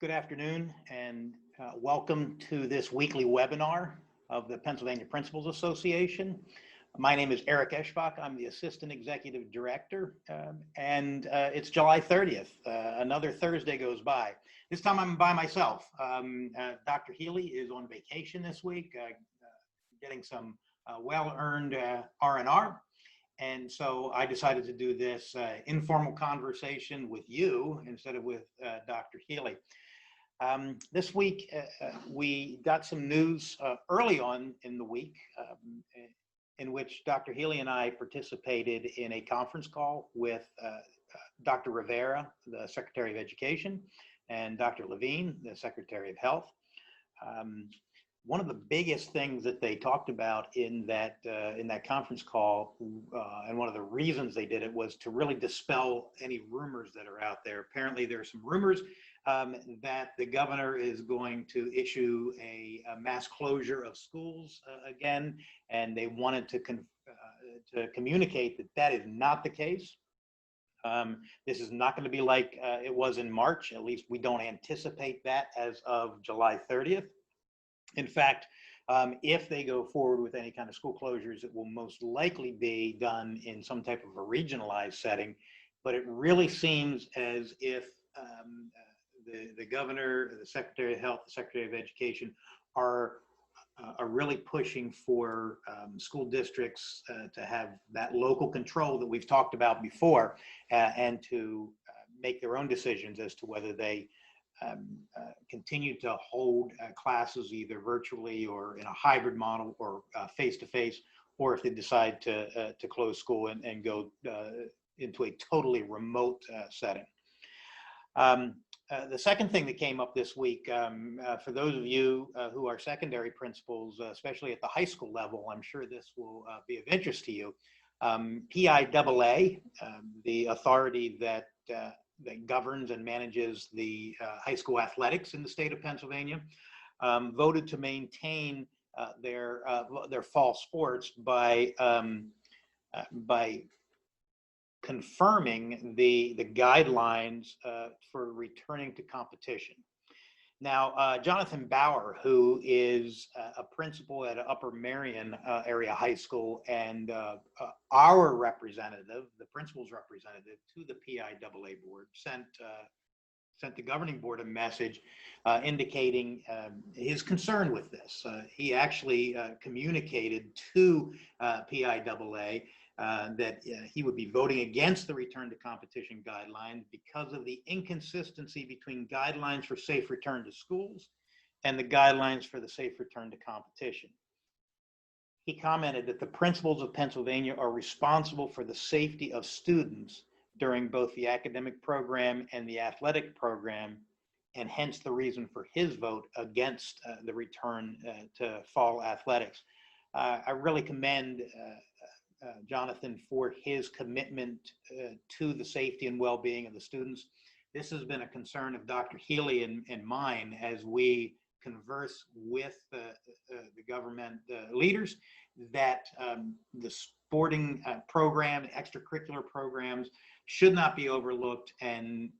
Good afternoon and welcome to this weekly webinar of the Pennsylvania Principals Association. My name is Eric Eschbach. I'm the Assistant Executive Director and it's July 30th. Another Thursday goes by. This time I'm by myself. Dr. Healy is on vacation this week, getting some well-earned R&R. And so I decided to do this informal conversation with you instead of with Dr. Healy. This week, we got some news early on in the week in which Dr. Healy and I participated in a conference call with Dr. Rivera, the Secretary of Education, and Dr. Levine, the Secretary of Health. One of the biggest things that they talked about in that conference call, and one of the reasons they did it, was to really dispel any rumors that are out there. Apparently, there are some rumors that the governor is going to issue a mass closure of schools again, and they wanted to communicate that that is not the case. This is not going to be like it was in March. At least we don't anticipate that as of July 30th. In fact, if they go forward with any kind of school closures, it will most likely be done in some type of a regionalized setting. But it really seems as if the governor, the Secretary of Health, the Secretary of Education are really pushing for school districts to have that local control that we've talked about before, and to make their own decisions as to whether they continue to hold classes either virtually or in a hybrid model or face-to-face, or if they decide to close school and go into a totally remote setting. The second thing that came up this week, for those of you who are secondary principals, especially at the high school level, I'm sure this will be of interest to you. PIAA, the authority that governs and manages the high school athletics in the state of Pennsylvania, voted to maintain their fall sports by confirming the guidelines for returning to competition. Now, Jonathan Bauer, who is a principal at Upper Merion area high school and our representative, the principal's representative to the PIAA board, sent the governing board a message indicating his concern with this. He actually communicated to PIAA that he would be voting against the return to competition guidelines because of the inconsistency between guidelines for safe return to schools and the guidelines for the safe return to competition. He commented that the principals of Pennsylvania are responsible for the safety of students during both the academic program and the athletic program, and hence the reason for his vote against the return to fall athletics. I really commend Jonathan for his commitment to the safety and well-being of the students. This has been a concern of Dr. Healy and mine as we converse with the government leaders, that the sporting program, extracurricular programs should not be overlooked, and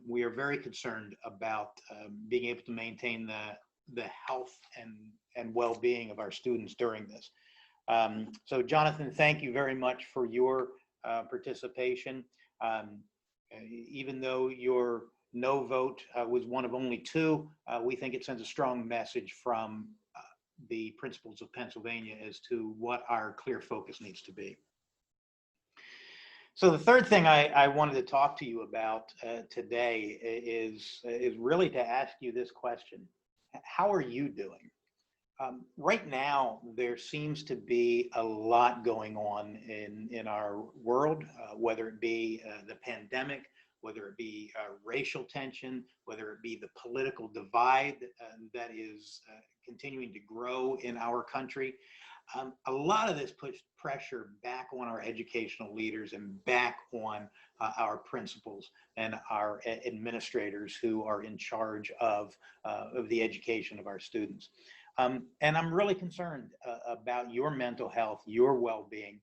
we are very concerned about being able to maintain the health and well-being of our students during this. So Jonathan, thank you very much for your participation. Even though your no vote was one of only two, we think it sends a strong message from the principals of Pennsylvania as to what our clear focus needs to be. So the third thing I wanted to talk to you about today is really to ask you this question. How are you doing? Right now, there seems to be a lot going on in our world, whether it be the pandemic, whether it be racial tension, whether it be the political divide that is continuing to grow in our country. A lot of this puts pressure back on our educational leaders and back on our principals and our administrators who are in charge of the education of our students. And I'm really concerned about your mental health, your well-being.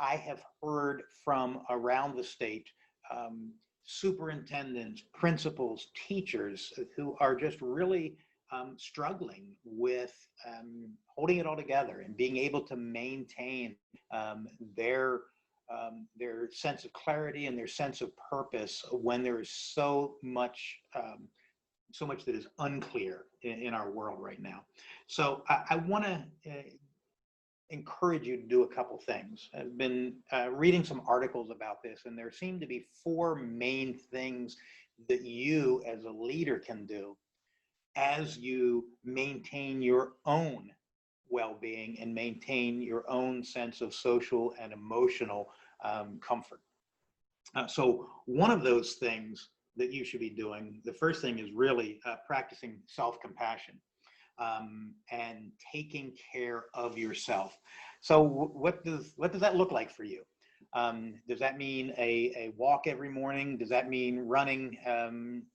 I have heard from around the state superintendents, principals, teachers who are just really struggling with holding it all together and being able to maintain um, their their sense of clarity and their sense of purpose when there is so much that is unclear in our world right now. So I want to encourage you to do a couple things. I've been reading some articles about this, and there seem to be four main things that you as a leader can do as you maintain your own well-being and maintain your own sense of social and emotional comfort. So one of those things that you should be doing, the first thing is really practicing self-compassion and taking care of yourself. So what does that look like for you? Does that mean a walk every morning? Does that mean running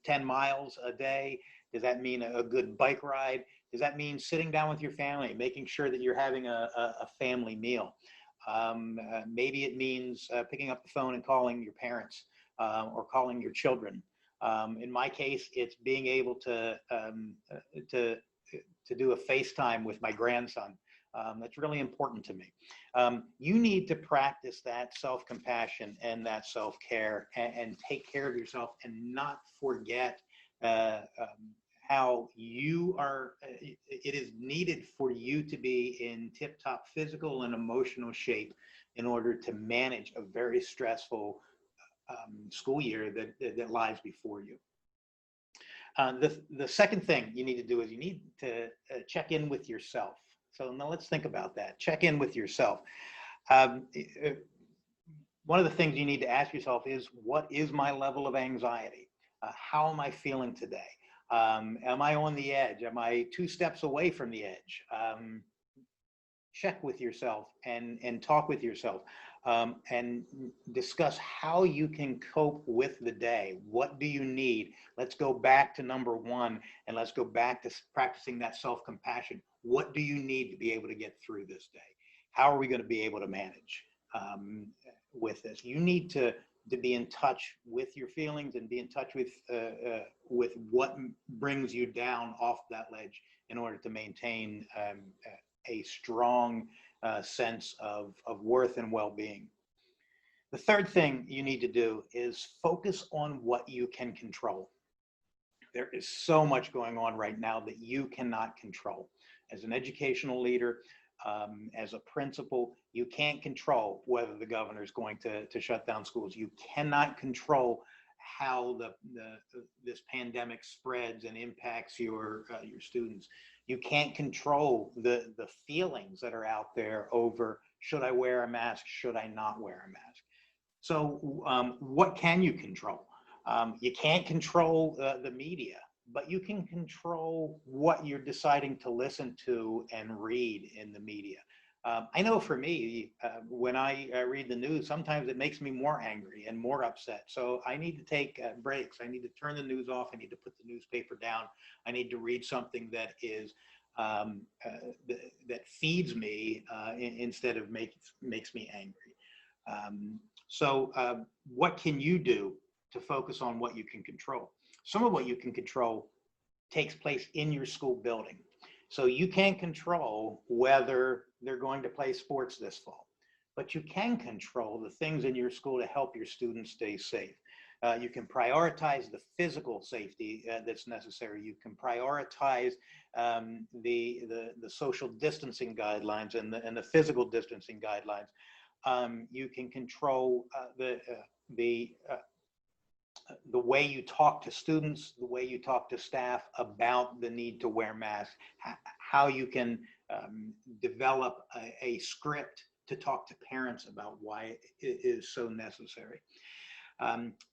10 miles a day? Does that mean a good bike ride? Does that mean sitting down with your family, making sure that you're having a family meal? Maybe it means picking up the phone and calling your parents or calling your children. In my case, it's being able to do a FaceTime with my grandson. That's really important to me. You need to practice that self-compassion and that self-care and take care of yourself and not forget how you are, it is needed for you to be in tip-top physical and emotional shape in order to manage a very stressful school year that lies before you. The second thing you need to do is you need to check in with yourself. So now let's think about that. Check in with yourself. One of the things you need to ask yourself is, what is my level of anxiety? How am I feeling today? Am I on the edge? Am I 2 steps away from the edge? Check with yourself and talk with yourself and discuss how you can cope with the day. What do you need? Let's go back to number one and let's go back to practicing that self-compassion. What do you need to be able to get through this day? How are we going to be able to manage with this? You need to be in touch with your feelings and be in touch with what brings you down off that ledge in order to maintain a strong sense of worth and well-being. The third thing you need to do is focus on what you can control. There is so much going on right now that you cannot control. As an educational leader, as a principal, you can't control whether the governor is going to shut down schools. You cannot control how this pandemic spreads and impacts your students. You can't control the feelings that are out there over, should I wear a mask? Should I not wear a mask? So what can you control? You can't control the media, but you can control what you're deciding to listen to and read in the media. I know for me, when I read the news, sometimes it makes me more angry and more upset. So I need to take breaks. I need to turn the news off. I need to put the newspaper down. I need to read something that is that feeds me instead of makes me angry. So what can you do to focus on what you can control? Some of what you can control takes place in your school building. So you can't control whether they're going to play sports this fall, but you can control the things in your school to help your students stay safe. You can prioritize the physical safety that's necessary. You can prioritize the social distancing guidelines and the physical distancing guidelines. You can control the way you talk to students, the way you talk to staff about the need to wear masks, how you can develop a script to talk to parents about why it is so necessary.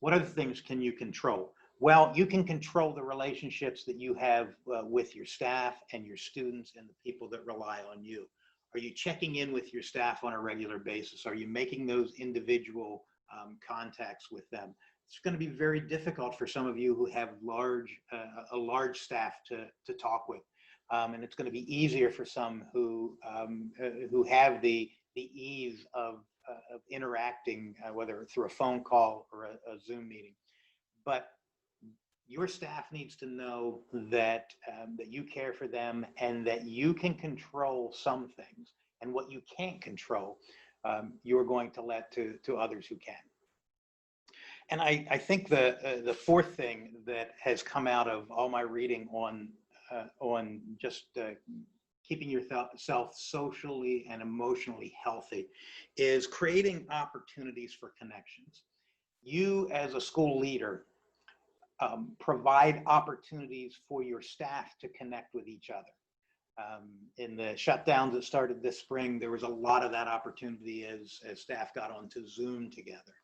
What other things can you control? Well, you can control the relationships that you have with your staff and your students and the people that rely on you. Are you checking in with your staff on a regular basis? Are you making those individual contacts with them? It's going to be very difficult for some of you who have a large staff to talk with, and it's going to be easier for some who have the ease of interacting, whether through a phone call or a Zoom meeting. but your staff needs to know that that you care for them and that you can control some things, and what you can't control, you're going to let to others who can. And I think the fourth thing that has come out of all my reading on just keeping yourself socially and emotionally healthy is creating opportunities for connections. You as a school leader provide opportunities for your staff to connect with each other. In the shutdowns that started this spring, there was a lot of that opportunity as staff got onto Zoom together.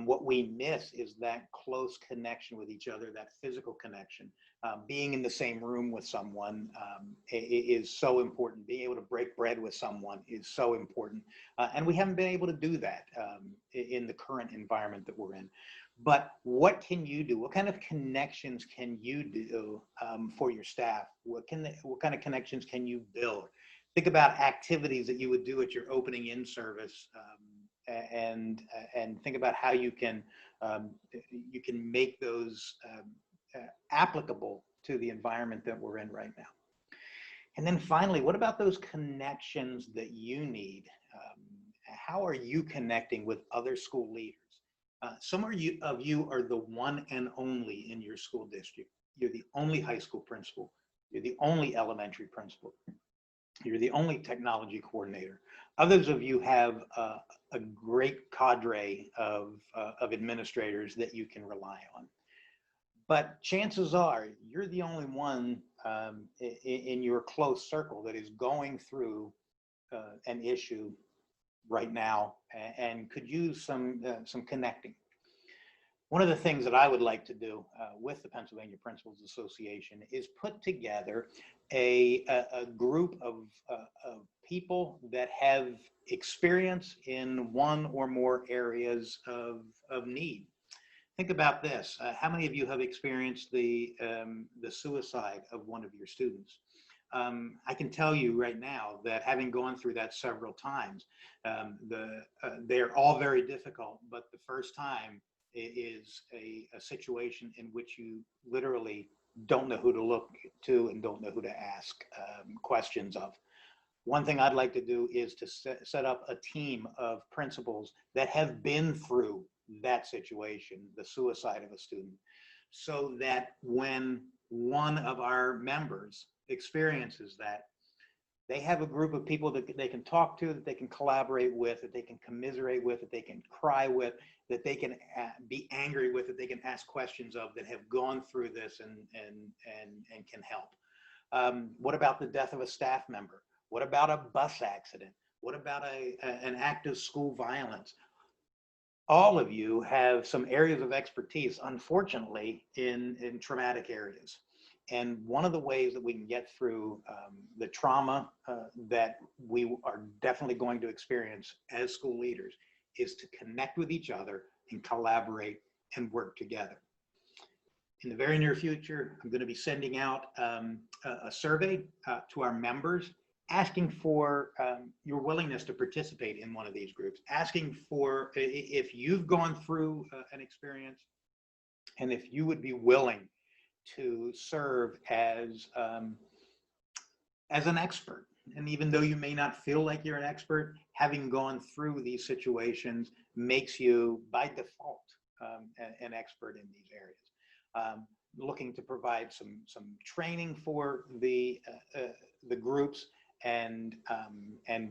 What we miss is that close connection with each other, that physical connection. Being in the same room with someone is so important. Being able to break bread with someone is so important. And we haven't been able to do that in the current environment that we're in. But what can you do? What kind of connections can you do for your staff? What kind of connections can you build? Think about activities that you would do at your opening in service, and think about how you can make those applicable to the environment that we're in right now. And then finally, what about those connections that you need? How are you connecting with other school leaders? Some of you are the one and only in your school district. You're the only high school principal. You're the only elementary principal. You're the only technology coordinator. Others of you have a great cadre of administrators that you can rely on. But chances are you're the only one in your close circle that is going through an issue right now and could use some connecting. One of the things that I would like to do with the Pennsylvania Principals Association is put together a group of people that have experience in one or more areas of need. Think about this. How many of you have experienced the suicide of one of your students? I can tell you right now that having gone through that several times, they're all very difficult, but the first time is a situation in which you literally don't know who to look to and don't know who to ask questions of. One thing I'd like to do is to set up a team of principals that have been through that situation, the suicide of a student, so that when one of our members experiences that, they have a group of people that they can talk to, that they can collaborate with, that they can commiserate with, that they can cry with, that they can be angry with, that they can ask questions of, that have gone through this and can help. What about the death of a staff member? What about a bus accident? What about an act of school violence? All of you have some areas of expertise, unfortunately, in traumatic areas. And one of the ways that we can get through the trauma that we are definitely going to experience as school leaders is to connect with each other and collaborate and work together. In the very near future, I'm going to be sending out a survey to our members, asking for your willingness to participate in one of these groups, asking for if you've gone through an experience and if you would be willing to serve as an expert. And even though you may not feel like you're an expert, having gone through these situations makes you, by default, an expert in these areas. Looking to provide some training for the groups and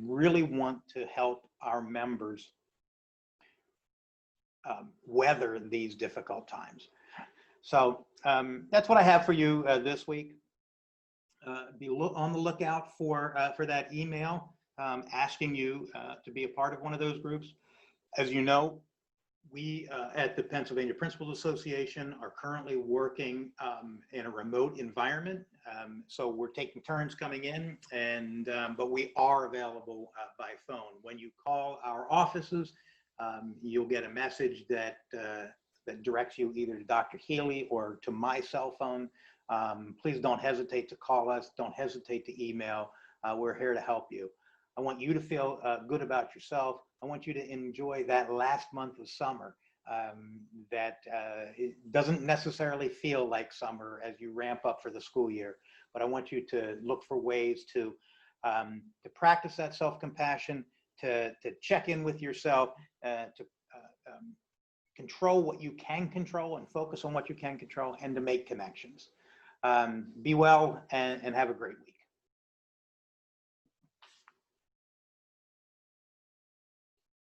really want to help our members weather these difficult times. So that's what I have for you this week. Be on the lookout for that email asking you to be a part of one of those groups. As you know, we at the Pennsylvania Principals Association are currently working in a remote environment. So we're taking turns coming in, and but we are available by phone. When you call our offices, you'll get a message that directs you either to Dr. Healy or to my cell phone. Please don't hesitate to call us. Don't hesitate to email. We're here to help you. I want you to feel good about yourself. I want you to enjoy that last month of summer. that it doesn't necessarily feel like summer as you ramp up for the school year. But I want you to look for ways to practice that self-compassion, to check in with yourself, to control what you can control and focus on what you can control, and to make connections. Be well and have a great week.